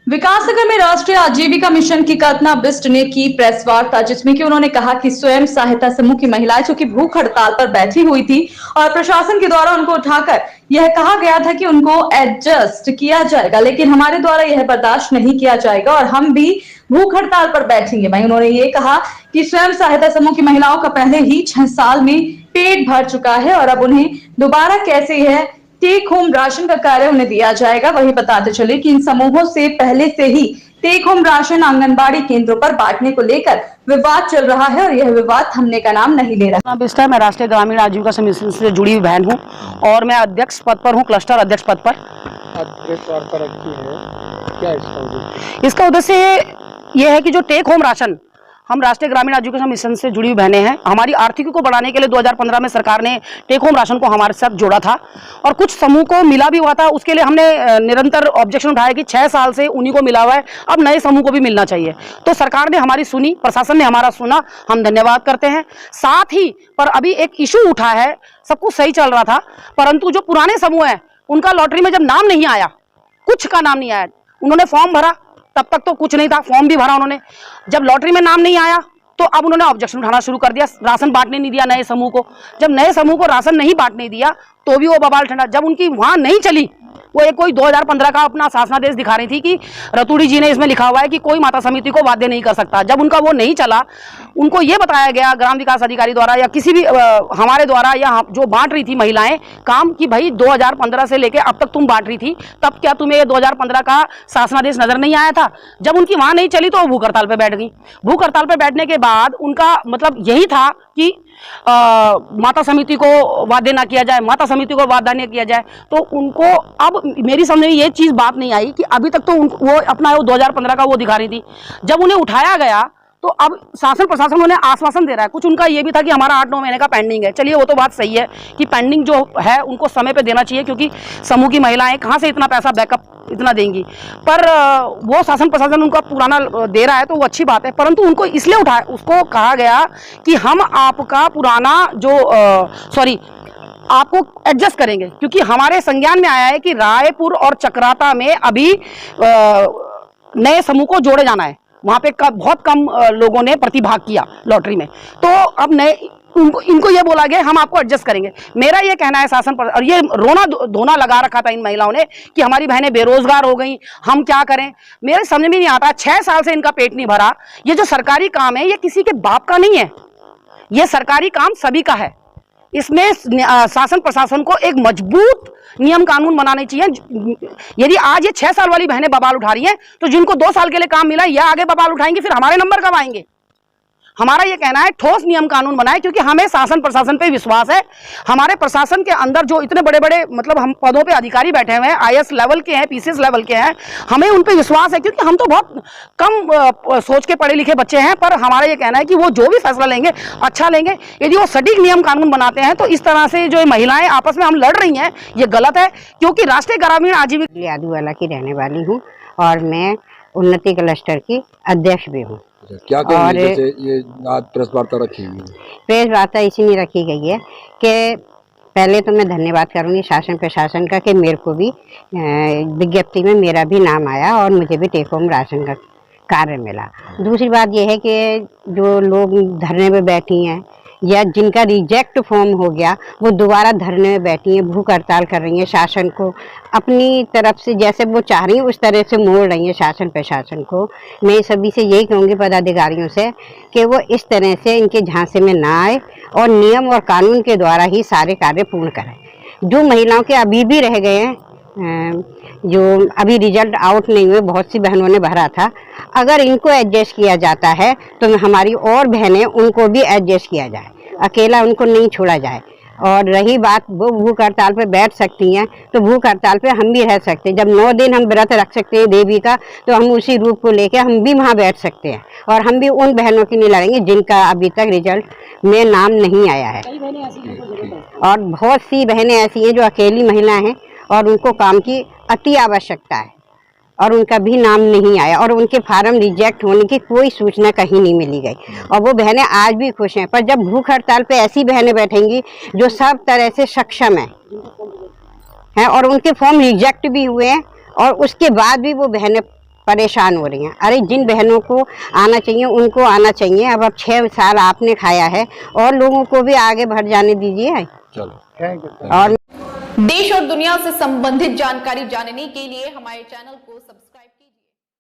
विकासनगर में राष्ट्रीय आजीविका मिशन की कल्पना बिष्ट ने की प्रेस वार्ता, जिसमें कि उन्होंने कहा कि स्वयं सहायता समूह की महिलाएं जो कि भूख हड़ताल पर बैठी हुई थी और प्रशासन के द्वारा उनको उठाकर यह कहा गया था कि उनको एडजस्ट किया जाएगा, लेकिन हमारे द्वारा यह बर्दाश्त नहीं किया जाएगा और हम भी भूख हड़ताल पर बैठेंगे। वहीं उन्होंने ये कहा कि स्वयं सहायता समूह की महिलाओं का पहले ही 6 साल में पेट भर चुका है और अब उन्हें दोबारा कैसे यह टेक होम राशन का कार्य उन्हें दिया जाएगा। वही बताते चले कि इन समूहों से पहले से ही टेक होम राशन आंगनबाड़ी केंद्रों पर बांटने को लेकर विवाद चल रहा है और यह विवाद थमने का नाम नहीं ले रहा। मैं राष्ट्रीय ग्रामीण आजीविका मिशन से जुड़ी हुई बहन हूँ और मैं अध्यक्ष पद पर हूँ, क्लस्टर अध्यक्ष पद पर। क्या इसका उद्देश्य ये है कि जो टेक होम राशन, हम राष्ट्रीय ग्रामीण आजीविका मिशन से जुड़ी हुई बहनें हैं, हमारी आर्थिकी को बढ़ाने के लिए 2015 में सरकार ने टेक होम राशन को हमारे साथ जोड़ा था और कुछ समूह को मिला भी हुआ था। उसके लिए हमने निरंतर ऑब्जेक्शन उठाया कि 6 साल से उन्हीं को मिला हुआ है, अब नए समूह को भी मिलना चाहिए। तो सरकार ने हमारी सुनी, प्रशासन ने हमारा सुना, हम धन्यवाद करते हैं। साथ ही पर अभी एक इशू उठा है, सब कुछ सही चल रहा था, परंतु जो पुराने समूह हैं उनका लॉटरी में जब नाम नहीं आया, कुछ का नाम नहीं आया, उन्होंने फॉर्म भरा, तब तक तो कुछ नहीं था, फॉर्म भी भरा उन्होंने, जब लॉटरी में नाम नहीं आया तो अब उन्होंने ऑब्जेक्शन उठाना शुरू कर दिया, राशन बांटने नहीं दिया नए समूह को। जब नए समूह को राशन नहीं बांटने दिया तो भी वो बवाल ठंडा। जब उनकी वहां नहीं चली, वो एक कोई 2015 का अपना शासनादेश दिखा रही थी कि रतूड़ी जी ने इसमें लिखा हुआ है कि कोई माता समिति को बाध्य नहीं कर सकता। जब उनका वो नहीं चला, उनको ये बताया गया ग्राम विकास अधिकारी द्वारा या किसी भी हमारे द्वारा या जो बांट रही थी महिलाएं काम, कि भाई 2015 से लेके अब तक तुम बांट रही थी, तब क्या तुम्हें 2015 का शासनादेश नजर नहीं आया था? जब उनकी वहां नहीं चली तो वो भूख हड़ताल पर बैठ गई। भूख हड़ताल पर बैठने के बाद उनका मतलब यही था कि माता समिति को वादे ना किया जाए, माता समिति को वादा नहीं किया जाए। तो उनको अब मेरी समझ में ये चीज़ बात नहीं आई कि अभी तक तो वो अपना 2015 का वो दिखा रही थी। जब उन्हें उठाया गया तो अब शासन प्रशासन उन्हें आश्वासन दे रहा है। कुछ उनका ये भी था कि हमारा 8-9 महीने का पेंडिंग है। चलिए वो तो बात सही है कि पेंडिंग जो है उनको समय पे देना चाहिए, क्योंकि समूह की महिलाएं कहाँ से इतना पैसा बैकअप इतना देंगी। पर वो शासन प्रशासन उनका पुराना दे रहा है तो वो अच्छी बात है, परंतु उनको इसलिए उठाया, उसको कहा गया कि हम आपका पुराना जो आपको एडजस्ट करेंगे, क्योंकि हमारे संज्ञान में आया है कि रायपुर और चक्राता में अभी नए समूह को जोड़े जाना है। वहां पे बहुत कम लोगों ने प्रतिभाग किया लॉटरी में, तो अब नए इनको ये बोला गया हम आपको एडजस्ट करेंगे। मेरा ये कहना है शासन पर, और ये रोना धोना लगा रखा था इन महिलाओं ने कि हमारी बहनें बेरोजगार हो गई, हम क्या करें। मेरे समझ में नहीं आता, 6 साल से इनका पेट नहीं भरा। ये जो सरकारी काम है ये किसी के बाप का नहीं है, ये सरकारी काम सभी का है। इसमें शासन प्रशासन को एक मजबूत नियम कानून बनाने चाहिए। यदि आज ये 6 साल वाली बहनें बवाल उठा रही हैं तो जिनको 2 साल के लिए काम मिला या आगे बवाल उठाएंगे, फिर हमारे नंबर कब आएंगे? हमारा ये कहना है ठोस नियम कानून बनाए, क्योंकि हमें शासन प्रशासन पे विश्वास है। हमारे प्रशासन के अंदर जो इतने बड़े बड़े मतलब हम पदों पे अधिकारी बैठे हुए हैं, आईएएस लेवल के हैं, पीसीएस लेवल के हैं, हमें उन पे विश्वास है, क्योंकि हम तो बहुत कम सोच के पढ़े लिखे बच्चे हैं। पर हमारा ये कहना है कि वो जो भी फैसला लेंगे अच्छा लेंगे। यदि वो सटीक नियम कानून बनाते हैं तो इस तरह से जो महिलाएं आपस में हम लड़ रही हैं ये गलत है, क्योंकि राष्ट्रीय ग्रामीण आजीविका यादूवाला की रहने वाली हूँ और मैं उन्नति क्लस्टर की अध्यक्ष भी हूँ। क्या कहेंगे जैसे ये आज प्रेस वार्ता रखी हुई है? प्रेस वार्ता इसीलिए रखी गई है कि पहले तो मैं धन्यवाद करूंगी शासन प्रशासन का कि मेरे को भी विज्ञप्ति में मेरा भी नाम आया और मुझे भी टेक होम राशन का कार्य मिला। दूसरी बात यह है कि जो लोग धरने में बैठी हैं या जिनका रिजेक्ट फॉर्म हो गया वो दोबारा धरने में बैठी हैं, भूख हड़ताल कर रही हैं, शासन को अपनी तरफ से जैसे वो चाह रही हैं उस तरह से मोड़ रही हैं शासन प्रशासन को। मैं सभी से यही कहूँगी पदाधिकारियों से कि वो इस तरह से इनके झांसे में ना आए और नियम और कानून के द्वारा ही सारे कार्य पूर्ण करें। जो महिलाओं के अभी भी रह गए हैं, जो अभी रिजल्ट आउट नहीं हुए, बहुत सी बहनों ने भरा था, अगर इनको एडजस्ट किया जाता है तो हमारी और बहनें उनको भी एडजस्ट किया जाए, अकेला उनको नहीं छोड़ा जाए। और रही बात वो भूख हड़ताल पे बैठ सकती हैं, तो भूख हड़ताल पे हम भी रह सकते हैं। जब 9 दिन हम व्रत रख सकते हैं देवी का, तो हम उसी रूप को लेके हम भी वहाँ बैठ सकते हैं और हम भी उन बहनों की नहीं लड़ेंगे जिनका अभी तक रिजल्ट में नाम नहीं आया है। और बहुत सी बहनें ऐसी हैं जो अकेली महिला हैं और उनको काम की अति आवश्यकता है और उनका भी नाम नहीं आया और उनके फार्म रिजेक्ट होने की कोई सूचना कहीं नहीं मिली गई और वो बहनें आज भी खुश हैं। पर जब भूख हड़ताल पे ऐसी बहनें बैठेंगी जो सब तरह से सक्षम हैं और उनके फॉर्म रिजेक्ट भी हुए हैं और उसके बाद भी वो बहनें परेशान हो रही हैं। अरे जिन बहनों को आना चाहिए उनको आना चाहिए। अब 6 साल आपने खाया है और लोगों को भी आगे बढ़ जाने दीजिए। चलो। और देश और दुनिया से संबंधित जानकारी जानने के लिए हमारे चैनल को सब्सक्राइब